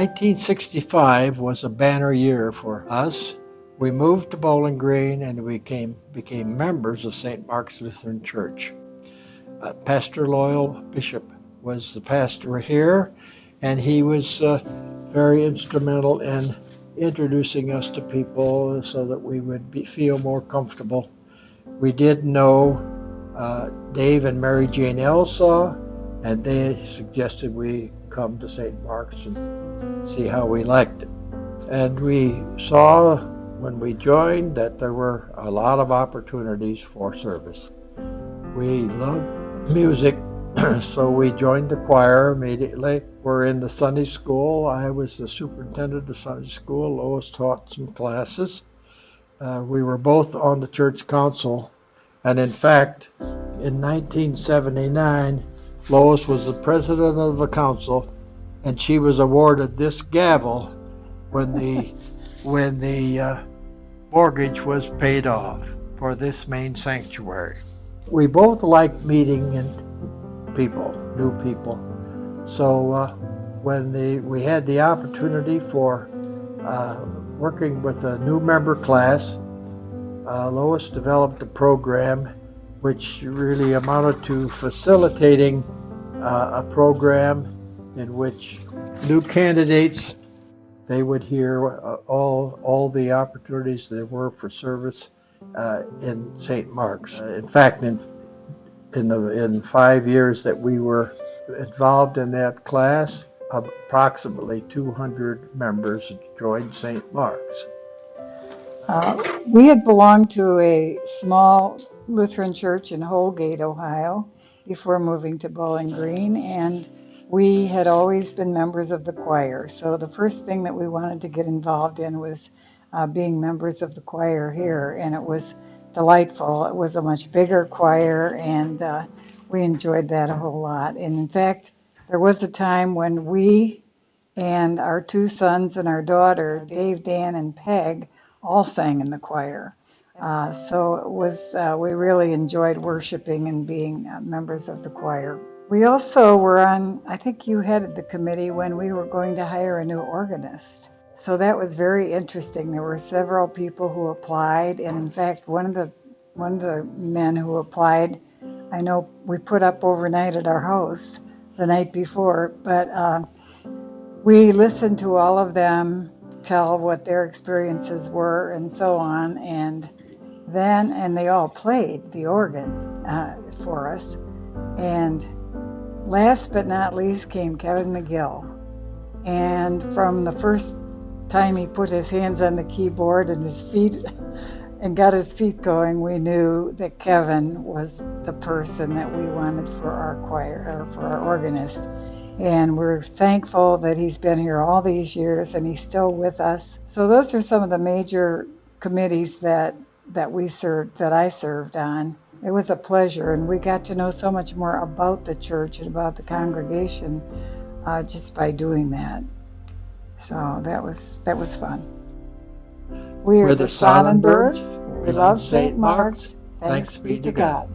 1965 was a banner year for us. We moved to Bowling Green and we became members of St. Mark's Lutheran Church. Pastor Loyal Bishop was the pastor here, and he was very instrumental in introducing us to people so that we would feel more comfortable. We did know Dave and Mary Jane Elsaw, and they suggested we come to St. Mark's and see how we liked it. And we saw when we joined that there were a lot of opportunities for service. We loved music, so we joined the choir immediately. We're in the Sunday school. I was the superintendent of Sunday school. Lois taught some classes. We were both on the church council. And in fact, in 1979, Lois was the president of the council, and she was awarded this gavel when the mortgage was paid off for this main sanctuary. We both liked meeting people, new people. So when we had the opportunity for working with a new member class, Lois developed a program which really amounted to facilitating a program in which new candidates, they would hear all the opportunities there were for service in St. Mark's. In fact, in 5 years that we were involved in that class, approximately 200 members joined St. Mark's. We had belonged to a small Lutheran church in Holgate, Ohio, before moving to Bowling Green, and we had always been members of the choir. So the first thing that we wanted to get involved in was being members of the choir here, and it was delightful. It was a much bigger choir, and we enjoyed that a whole lot. And in fact, there was a time when we and our two sons and our daughter, Dave, Dan, and Peg, all sang in the choir. So it was, we really enjoyed worshiping and being members of the choir. We also were on, I think you headed the committee when we were going to hire a new organist. So that was very interesting. There were several people who applied, and in fact, one of the men who applied, I know we put up overnight at our house the night before, but we listened to all of them tell what their experiences were and so on, and they all played the organ for us. And last but not least came Kevin McGill. And from the first time he put his hands on the keyboard and his feet and got his feet going, we knew that Kevin was the person that we wanted for our choir, or for our organist. And we're thankful that he's been here all these years and he's still with us. So those are some of the major committees that I served on. It was a pleasure, and we got to know so much more about the church and about the congregation just by doing that. So that was fun. We're the Sonnenbergs. We love St. Mark's. Thanks be to God.